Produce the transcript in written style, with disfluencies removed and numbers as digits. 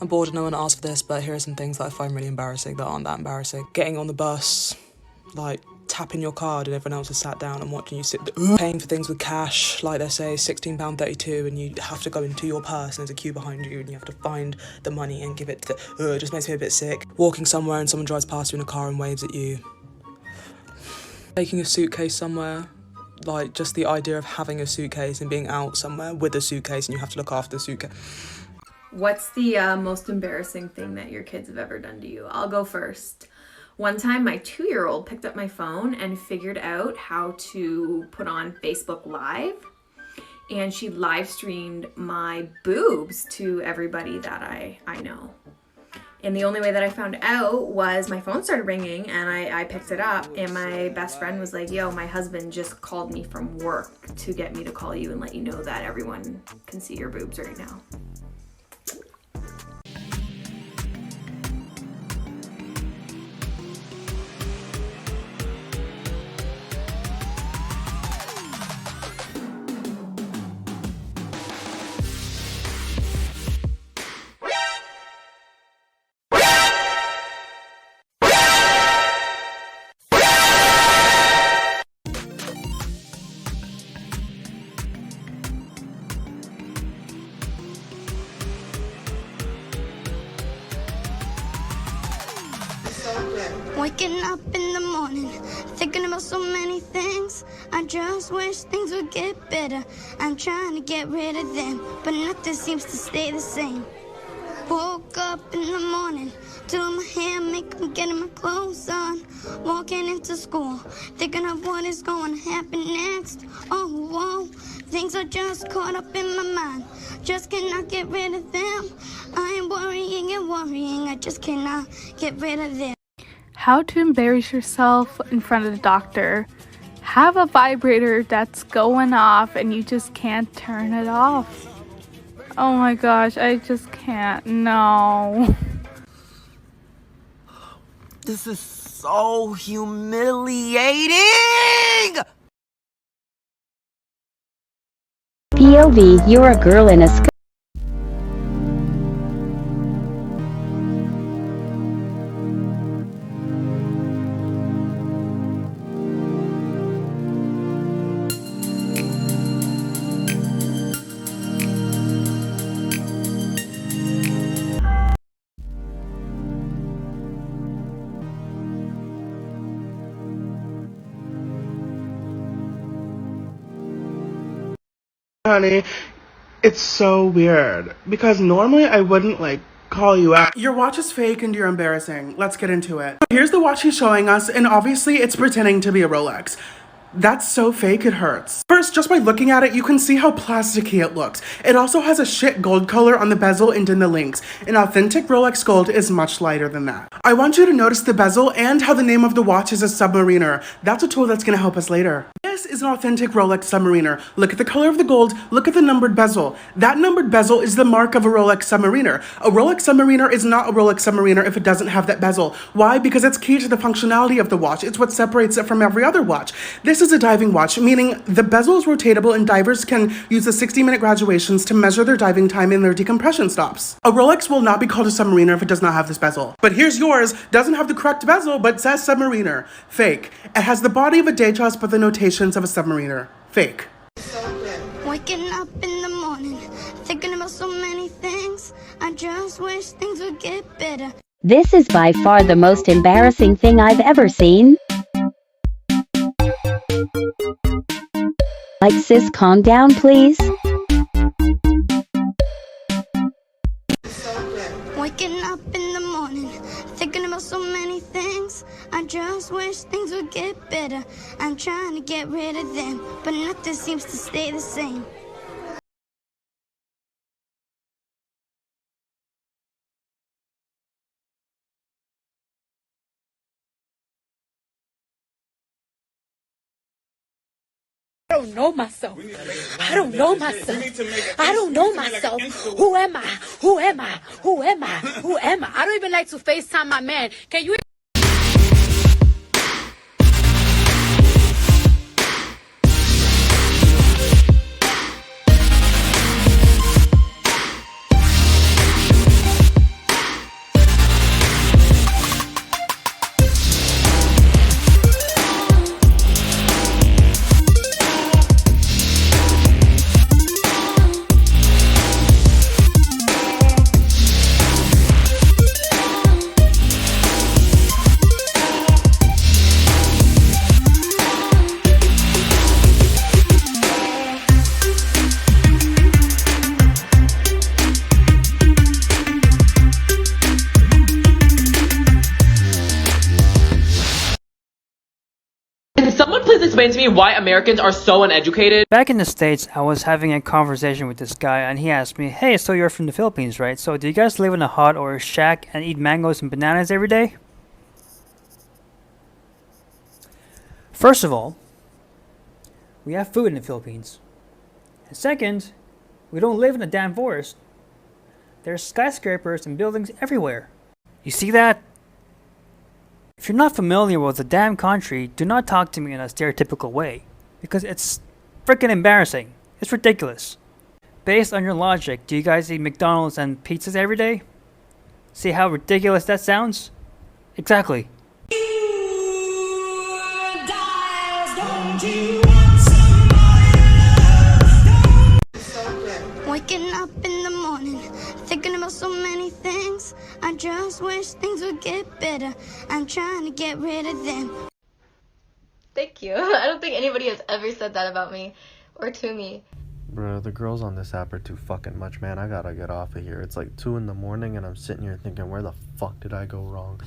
I'm bored and no one asked for this, but here are some things that I find really embarrassing that aren't that embarrassing. Getting on the bus, like tapping your card and everyone else has sat down and watching you sit there. Paying for things with cash, like they say £16.32 and you have to go into your purse and there's a queue behind you and you have to find the money and give it to the... it just makes me a bit sick. Walking somewhere and someone drives past you in a car and waves at you. Taking a suitcase somewhere, like just the idea of having a suitcase and being out somewhere with a suitcase and you have to look after the suitcase. What's the most embarrassing thing that your kids have ever done to you? I'll go first. One time, my 2-year-old picked up my phone and figured out how to put on Facebook Live. And she live streamed my boobs to everybody that I know. And the only way that I found out was my phone started ringing and I picked it up and my best friend was like, yo, my husband just called me from work to get me to call you and let you know that everyone can see your boobs right now. Waking up in the morning, thinking about so many things. I just wish things would get better. I'm trying to get rid of them, but nothing seems to stay the same. Woke up in the morning, doing my hair, makeup, getting my clothes on. Walking into school, thinking of what is going to happen next. Oh, whoa, things are just caught up in my mind. Just cannot get rid of them. I am worrying and worrying, I just cannot get rid of them. How to embarrass yourself in front of the doctor. Have a vibrator that's going off and you just can't turn it off. Oh my gosh, I just can't. No. This is so humiliating! POV, you're a girl in a skirt. Honey, it's so weird because normally I wouldn't call you out. Your watch is fake and you're embarrassing. Let's get into it. Here's the watch he's showing us and obviously it's pretending to be a Rolex. That's so fake it hurts. First, just by looking at it, you can see how plasticky it looks. It also has a shit gold color on the bezel and in the links. An authentic Rolex gold is much lighter than that. I want you to notice the bezel and how the name of the watch is a Submariner. That's a tool that's gonna help us later. This is an authentic Rolex Submariner. Look at the color of the gold, look at the numbered bezel. That numbered bezel is the mark of a Rolex Submariner. A Rolex Submariner is not a Rolex Submariner if it doesn't have that bezel. Why? Because it's key to the functionality of the watch. It's what separates it from every other watch. This is a diving watch, meaning the bezel is rotatable and divers can use the 60-minute graduations to measure their diving time and their decompression stops. A Rolex will not be called a Submariner if it does not have this bezel. But here's yours, doesn't have the correct bezel, but says Submariner. Fake. It has the body of a Datejust but the notations of a Submariner. Fake. Waking up in the morning, thinking about so many things. I just wish things would get better. This is by far the most embarrassing thing I've ever seen. Like, sis, calm down, please. Waking up in the morning, thinking about so many things. I just wish things would get better. I'm trying to get rid of them, but nothing seems to stay the same. I don't know myself. I don't know myself. I don't know myself. Who am I? Who am I? Who am I? Who am I? I don't even like to FaceTime my man. Can you? explain to me why Americans are so uneducated? Back in the States, I was having a conversation with this guy, and he asked me, hey, so you're from the Philippines, right? So do you guys live in a hut or a shack and eat mangoes and bananas every day? First of all, we have food in the Philippines. And second, we don't live in a damn forest. There's skyscrapers and buildings everywhere. You see that? If you're not familiar with the damn country, do not talk to me in a stereotypical way, because it's freaking embarrassing. It's ridiculous. Based on your logic, do you guys eat McDonald's and pizzas every day? See how ridiculous that sounds? Exactly. Waking up in the morning, thinking about so many things. I just wish things would get better. I'm trying to get rid of them. Thank you. I don't think anybody has ever said that about me or to me. Bro, the girls on this app are too fucking much, man. I gotta get off of here. It's like 2 in the morning and I'm sitting here thinking, where the fuck did I go wrong?